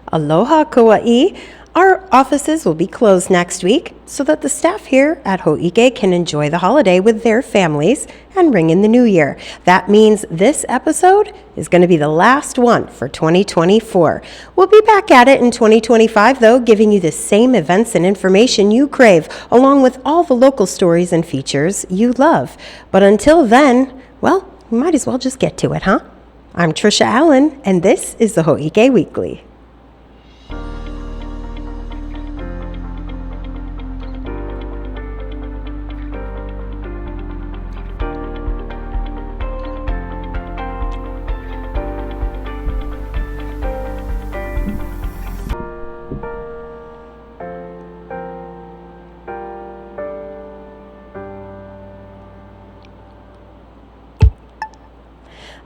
Aloha, Kauai. Our offices will be closed next week so that the staff here at Hō'ike can enjoy the holiday with their families and ring in the new year. That means this episode is going to be the last one for 2024. We'll be back at it in 2025, though, giving you the same events and information you crave, along with all the local stories and features you love. But until then, well, we might as well just get to it, huh? I'm Tricia Allen, and this is the Hō'ike Weekly.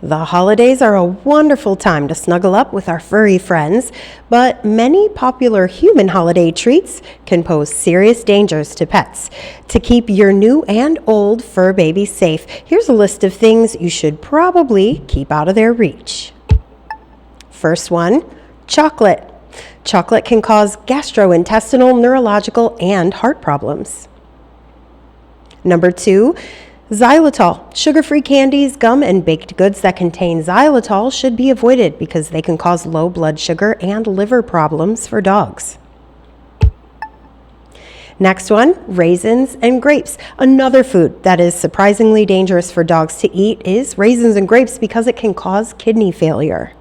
The holidays are a wonderful time to snuggle up with our furry friends, but many popular human holiday treats can pose serious dangers to pets. To keep your new and old fur babies safe, here's a list of things you should probably keep out of their reach. First one, chocolate. Chocolate can cause gastrointestinal, neurological, and heart problems. Number two, xylitol. Sugar-free candies, gum, and baked goods that contain xylitol should be avoided because they can cause low blood sugar and liver problems for dogs. Next one, raisins and grapes. Another food that is surprisingly dangerous for dogs to eat is raisins and grapes because it can cause kidney failure.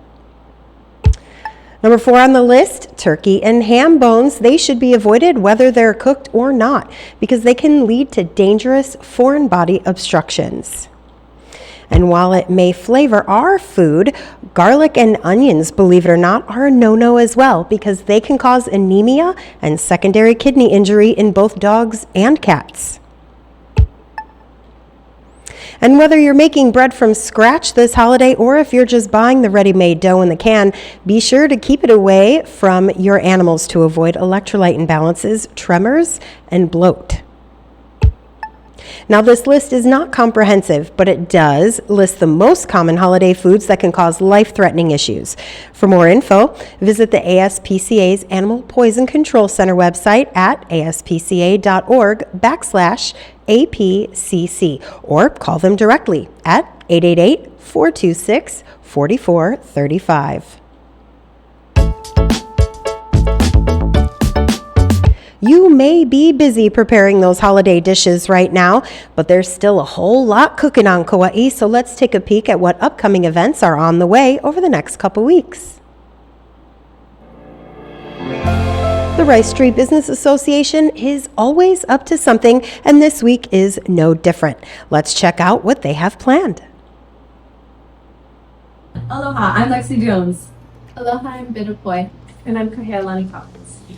Number 4 on the list, turkey and ham bones. They should be avoided whether they're cooked or not because they can lead to dangerous foreign body obstructions. And while it may flavor our food, garlic and onions, believe it or not, are a no-no as well because they can cause anemia and secondary kidney injury in both dogs and cats. And whether you're making bread from scratch this holiday or if you're just buying the ready-made dough in the can, be sure to keep it away from your animals to avoid electrolyte imbalances, tremors, and bloat. Now, this list is not comprehensive, but it does list the most common holiday foods that can cause life-threatening issues. For more info, visit the ASPCA's Animal Poison Control Center website at aspca.org/APCC or call them directly at 888-426-4435. You may be busy preparing those holiday dishes right now, but there's still a whole lot cooking on Kauai, so let's take a peek at what upcoming events are on the way over the next couple weeks. The Rice Tree Business Association is always up to something, and this week is no different. Let's check out what they have planned. Aloha, I'm Lexi Jones. Aloha, I'm Bitterpoi. And I'm Kahealani Collins.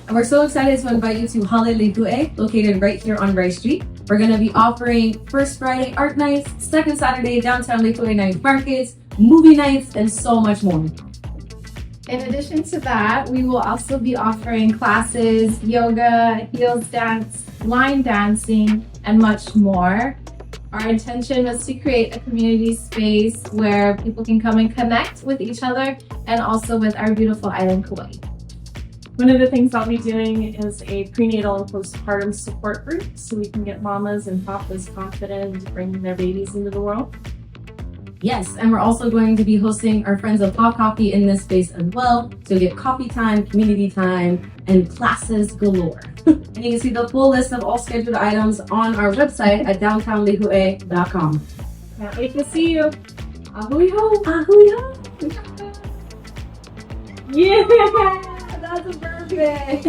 And we're so excited to invite you to Hale Ku'e, located right here on Rice Street. We're going to be offering First Friday art nights, Second Saturday downtown Ku'e night markets, movie nights, and so much more. In addition to that, we will also be offering classes, yoga, heels dance, line dancing, and much more. Our intention was to create a community space where people can come and connect with each other and also with our beautiful island, Kauai. One of the things I'll be doing is a prenatal and postpartum support group so we can get mamas and papas confident in bringing their babies into the world. Yes, and we're also going to be hosting our Friends of Hot Coffee in this space as well. So you get coffee time, community time, and classes galore. And you can see the full list of all scheduled items on our website at downtownlehue.com. Can't wait to see you. Ahui ho! Ahui ho! Yeah! That's perfect!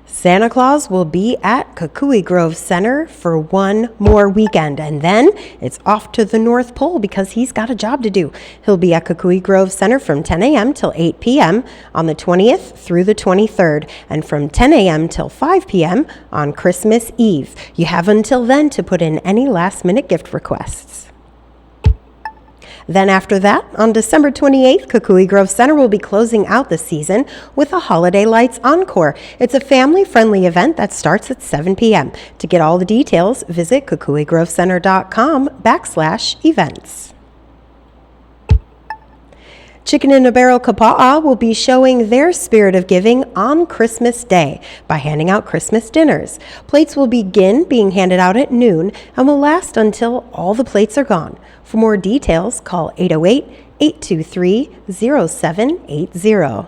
Santa Claus will be at Kukui Grove Center for one more weekend, and then it's off to the North Pole because he's got a job to do. He'll be at Kukui Grove Center from 10 a.m. till 8 p.m. on the 20th through the 23rd, and from 10 a.m. till 5 p.m. on Christmas Eve. You have until then to put in any last-minute gift requests. Then after that, on December 28th, Kukui Grove Center will be closing out the season with a Holiday Lights Encore. It's a family-friendly event that starts at 7 p.m. To get all the details, visit kukuigrovecenter.com/events. Chicken in a Barrel Kapa'a will be showing their spirit of giving on Christmas Day by handing out Christmas dinners. Plates will begin being handed out at noon and will last until all the plates are gone. For more details, call 808-823-0780.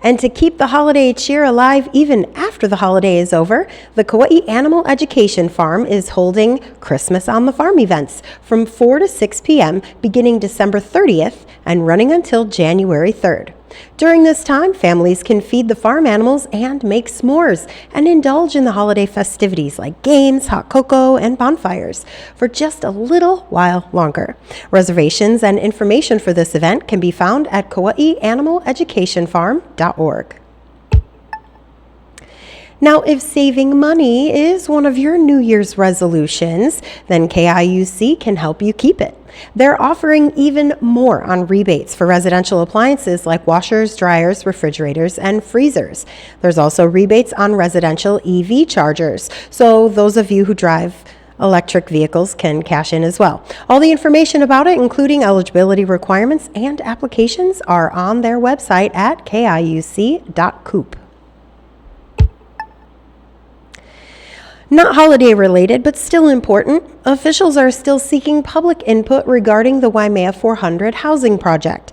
And to keep the holiday cheer alive even after the holiday is over, the Kauai Animal Education Farm is holding Christmas on the Farm events from 4 to 6 p.m. beginning December 30th and running until January 3rd. During this time, families can feed the farm animals and make s'mores and indulge in the holiday festivities like games, hot cocoa, and bonfires for just a little while longer. Reservations and information for this event can be found at KauaiAnimalEducationFarm.org. Now, if saving money is one of your New Year's resolutions, then KIUC can help you keep it. They're offering even more on rebates for residential appliances like washers, dryers, refrigerators, and freezers. There's also rebates on residential EV chargers, so those of you who drive electric vehicles can cash in as well. All the information about it, including eligibility requirements and applications, are on their website at kiuc.coop. Not holiday related, but still important, officials are still seeking public input regarding the Waimea 400 housing project.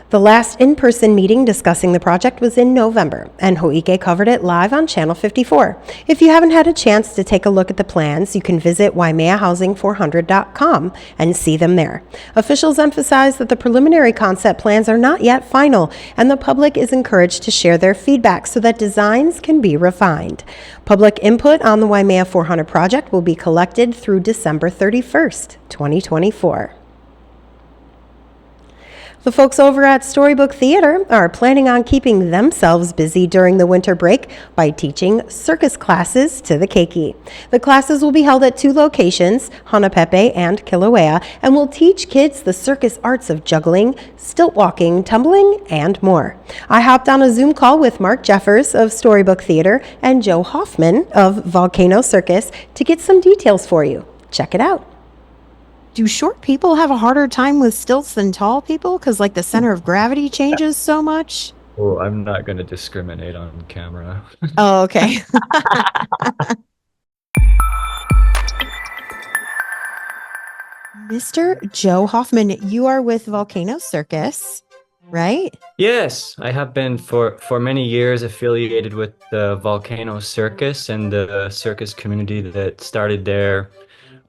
The last in-person meeting discussing the project was in November, and Hō'ike covered it live on Channel 54. If you haven't had a chance to take a look at the plans, you can visit waimeahousing400.com and see them there. Officials emphasize that the preliminary concept plans are not yet final, and the public is encouraged to share their feedback so that designs can be refined. Public input on the Waimea 400 project will be collected through December 31st, 2024. The folks over at Storybook Theater are planning on keeping themselves busy during the winter break by teaching circus classes to the keiki. The classes will be held at 2 locations, Hanapepe and Kilauea, and will teach kids the circus arts of juggling, stilt walking, tumbling, and more. I hopped on a Zoom call with Mark Jeffers of Storybook Theater and Joe Hoffman of Volcano Circus to get some details for you. Check it out. Do short people have a harder time with stilts than tall people? Because, like, the center of gravity changes so much? Oh, I'm not going to discriminate on camera. Oh, okay. Mr. Joe Hoffman, you are with Volcano Circus, right? Yes, I have been for many years affiliated with the Volcano Circus and the circus community that started there.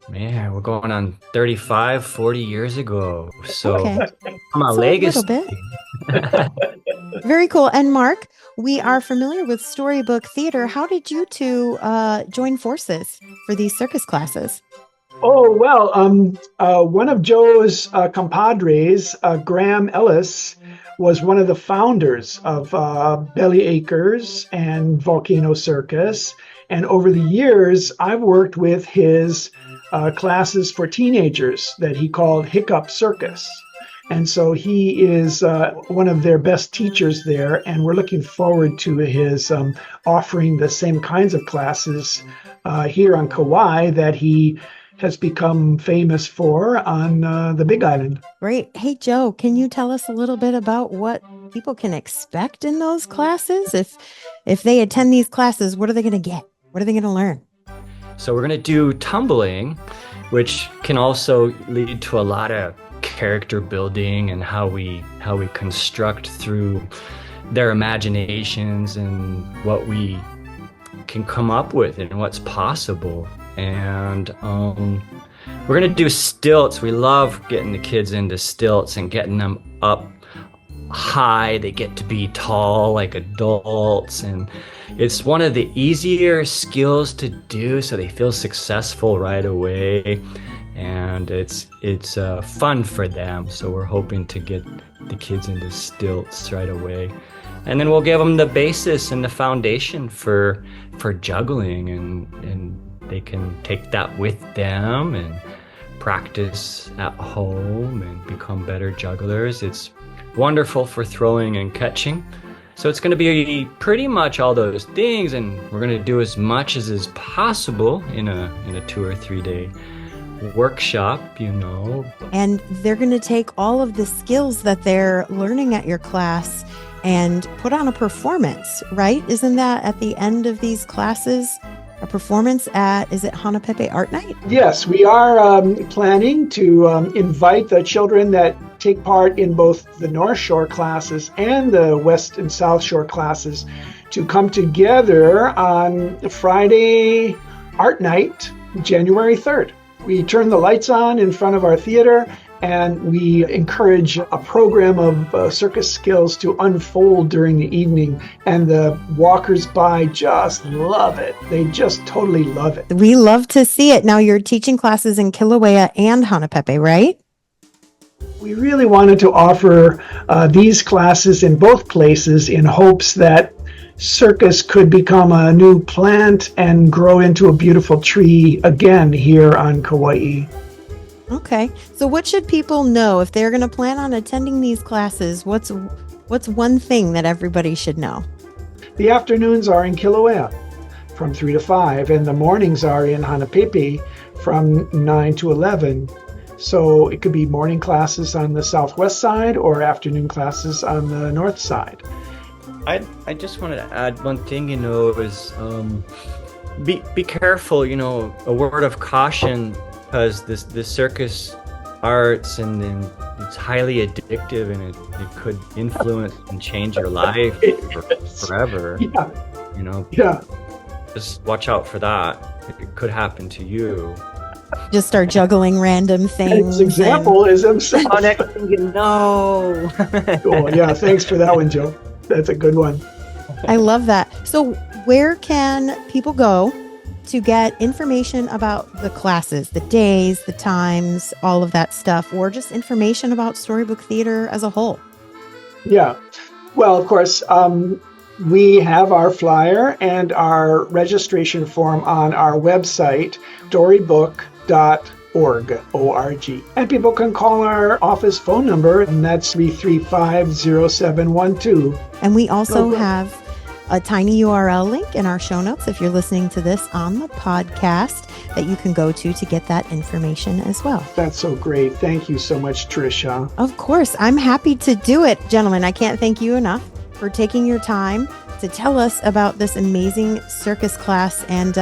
Man, we're going on 35, 40 years ago. So Okay. I'm a So legacy. a little bit. Very cool. And Mark, we are familiar with Storybook Theater. How did you two join forces for these circus classes? Oh, well, one of Joe's compadres, Graham Ellis, was one of the founders of Belly Acres and Volcano Circus. And over the years, I've worked with his classes for teenagers that he called Hiccup Circus. And so he is one of their best teachers there. And we're looking forward to his offering the same kinds of classes here on Kauai that he has become famous for on the Big Island. Great. Hey, Joe, can you tell us a little bit about what people can expect in those classes? If they attend these classes, what are they going to get? What are they going to learn? So we're going to do tumbling, which can also lead to a lot of character building and how we construct through their imaginations and what we can come up with and what's possible. And we're going to do stilts. We love getting the kids into stilts and getting them up high, they get to be tall like adults, and it's one of the easier skills to do, so they feel successful right away, and it's fun for them. So we're hoping to get the kids into stilts right away, and then we'll give them the basis and the foundation for juggling, and they can take that with them and practice at home and become better jugglers. It's wonderful for throwing and catching. So it's going to be pretty much all those things, and we're going to do as much as is possible in a 2 or 3 day workshop, you know. And they're going to take all of the skills that they're learning at your class and put on a performance, right? Isn't that at the end of these classes a performance at, is it Hanapepe Art Night? Yes, we are planning to invite the children that take part in both the North Shore classes and the West and South Shore classes to come together on Friday Art Night, January 3rd. We turn the lights on in front of our theater, and we encourage a program of circus skills to unfold during the evening, and the walkers by just love it. They just totally love it. We love to see it. Now you're teaching classes in Kilauea and Hanapepe, right? We really wanted to offer these classes in both places in hopes that circus could become a new plant and grow into a beautiful tree again here on Kauai. Okay. So what should people know if they're going to plan on attending these classes? What's one thing that everybody should know? The afternoons are in Kilauea from 3 to 5, and the mornings are in Hanapepe from 9 to 11. So it could be morning classes on the southwest side or afternoon classes on the north side. I just wanted to add one thing, you know, is be careful, you know, a word of caution, because this circus arts and it's highly addictive, and it could influence and change your life forever. Yeah. You know, Yeah. just watch out for that. It could happen to you. Just start juggling random things. His example is himself. Oh, next thing you know. Cool. Yeah, thanks for that one, Joe. That's a good one. I love that. So where can people go to get information about the classes, the days, the times, all of that stuff, or just information about Storybook Theater as a whole? Yeah. Well, of course, we have our flyer and our registration form on our website, storybook.org, O-R-G. And people can call our office phone number, and that's 335-0712. And we also have a tiny URL link in our show notes if you're listening to this on the podcast that you can go to get that information as well. That's so great. Thank you so much, Tricia. Of course, I'm happy to do it. Gentlemen, I can't thank you enough for taking your time to tell us about this amazing circus class, and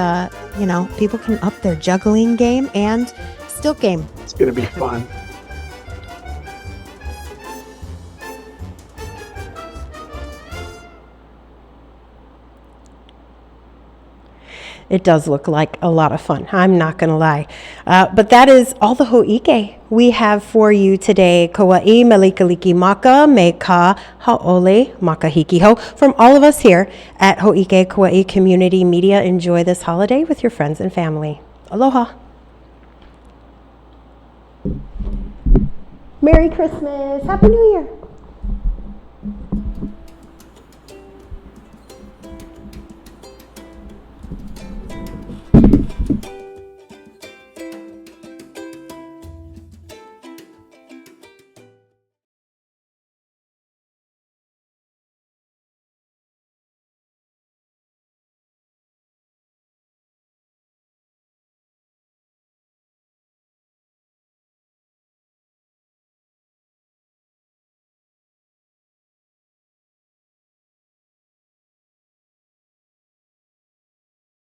you know, people can up their juggling game and stilt game. It's going to be fun. It does look like a lot of fun. I'm not going to lie. But that is all the Hō'ike we have for you today. Kauai melikaliki maka me ka ha'ole makahikiho. From all of us here at Hō'ike Kauai Community Media, enjoy this holiday with your friends and family. Aloha. Merry Christmas. Happy New Year.